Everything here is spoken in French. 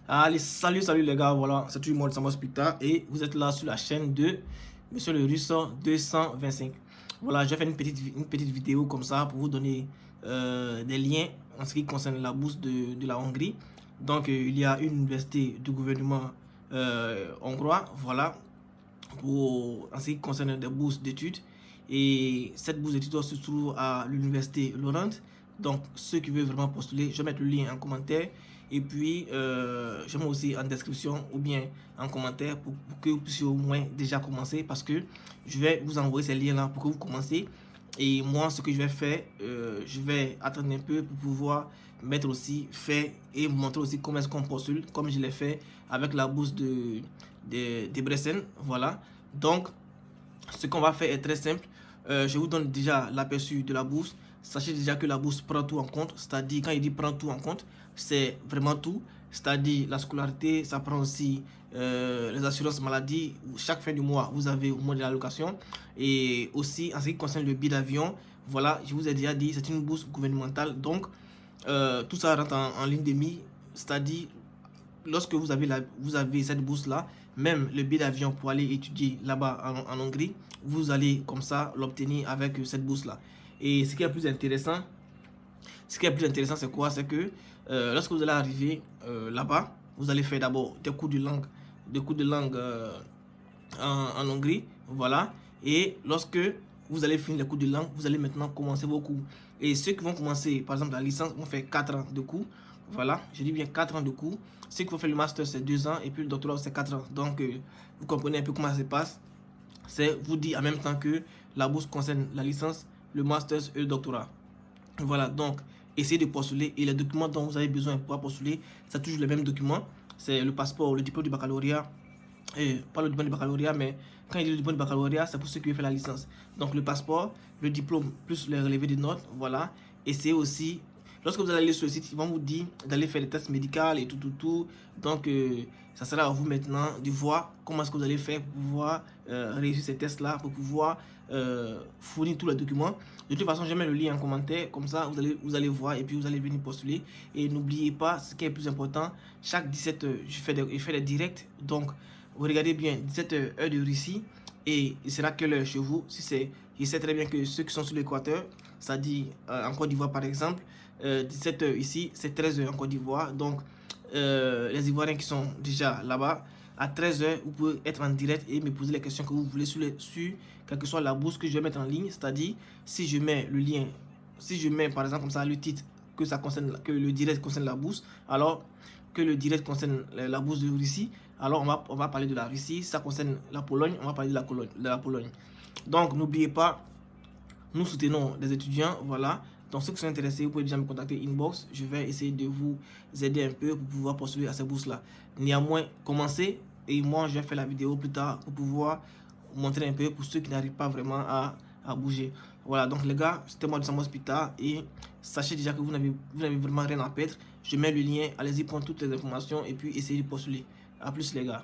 Allez, salut les gars, voilà, c'est tout le monde, Samos Pita et vous êtes là sur la chaîne de Monsieur le Russe 225. Voilà, j'ai fait une petite vidéo comme ça pour vous donner des liens en ce qui concerne la bourse de la Hongrie. Donc, il y a une université du gouvernement hongrois, voilà, en ce qui concerne des bourses d'études. Et cette bourse d'études se trouve à l'université Laurent. Donc, ceux qui veulent vraiment postuler, je vais mettre le lien en commentaire. Et puis, je mets aussi en description ou bien en commentaire pour que vous puissiez au moins déjà commencer. Parce que je vais vous envoyer ces liens-là pour que vous commenciez. Et moi, ce que je vais faire, je vais attendre un peu pour pouvoir mettre aussi, faire et vous montrer aussi comment est-ce qu'on postule, comme je l'ai fait avec la bourse de Bressan. Voilà. Donc, ce qu'on va faire est très simple. Je vous donne déjà l'aperçu de la bourse. Sachez déjà que la bourse prend tout en compte. C'est-à-dire, quand il dit prend tout en compte, c'est vraiment tout. C'est-à-dire la scolarité, ça prend aussi les assurances maladie. Chaque fin du mois, vous avez au moins de l'allocation. Et aussi, en ce qui concerne le billet d'avion, voilà, je vous ai déjà dit, c'est une bourse gouvernementale. Donc, tout ça rentre en ligne de mire. C'est-à-dire, lorsque vous avez cette bourse-là, même le billet d'avion pour aller étudier là-bas en Hongrie, vous allez comme ça l'obtenir avec cette bourse-là. Et ce qui est plus intéressant, c'est quoi? C'est que lorsque vous allez arriver là-bas, vous allez faire d'abord des cours de langue en Hongrie, voilà. Et lorsque vous allez finir les cours de langue, vous allez maintenant commencer vos cours. Et ceux qui vont commencer, par exemple, la licence, vont faire 4 ans de cours. Voilà, je dis bien 4 ans de cours. Ceux qui vont faire le master, c'est 2 ans. Et puis le doctorat, c'est 4 ans. Donc, vous comprenez un peu comment ça se passe. C'est vous dire en même temps que la bourse concerne la licence, le master et le doctorat. Voilà, donc, essayez de postuler. Et les documents dont vous avez besoin pour postuler, c'est toujours les mêmes documents. C'est le passeport, le diplôme du baccalauréat. Pas le diplôme du baccalauréat, mais quand il dit le diplôme du baccalauréat, c'est pour ceux qui veulent faire la licence. Donc, le passeport, le diplôme, plus les relevés de notes, voilà. Essayez aussi. Lorsque vous allez aller sur le site, ils vont vous dire d'aller faire les tests médicaux et tout. Donc, ça sera à vous maintenant de voir comment est-ce que vous allez faire pour pouvoir réussir ces tests-là, pour pouvoir fournir tous les documents. De toute façon, je mets le lien en commentaire, comme ça vous allez voir et puis vous allez venir postuler. Et n'oubliez pas, ce qui est le plus important, chaque 17 heures, je fais des directs. Donc, vous regardez bien, 17 heures de Russie et il sera quelle heure chez vous. Je sais très bien que ceux qui sont sur l'équateur, c'est-à-dire en Côte d'Ivoire par exemple, 17 heures ici, c'est 13 heures en Côte d'Ivoire. Donc, les Ivoiriens qui sont déjà là-bas, à 13 heures, vous pouvez être en direct et me poser les questions que vous voulez sur quelle que soit la bourse que je vais mettre en ligne. C'est-à-dire, si je mets le lien, si je mets par exemple comme ça le titre que le direct concerne la bourse, alors que le direct concerne la bourse de Russie, alors on va parler de la Russie. Si ça concerne la Pologne, on va parler de la Pologne. Donc, n'oubliez pas, nous soutenons des étudiants, voilà. Donc, ceux qui sont intéressés, vous pouvez déjà me contacter inbox. Je vais essayer de vous aider un peu pour pouvoir postuler à ces bourses-là. Néanmoins, commencez et moi, je vais faire la vidéo plus tard pour pouvoir montrer un peu pour ceux qui n'arrivent pas vraiment à bouger. Voilà, donc les gars, c'était moi de Samos Pita et sachez déjà que vous n'avez vraiment rien à perdre. Je mets le lien, allez-y prendre toutes les informations et puis essayez de postuler. A plus les gars.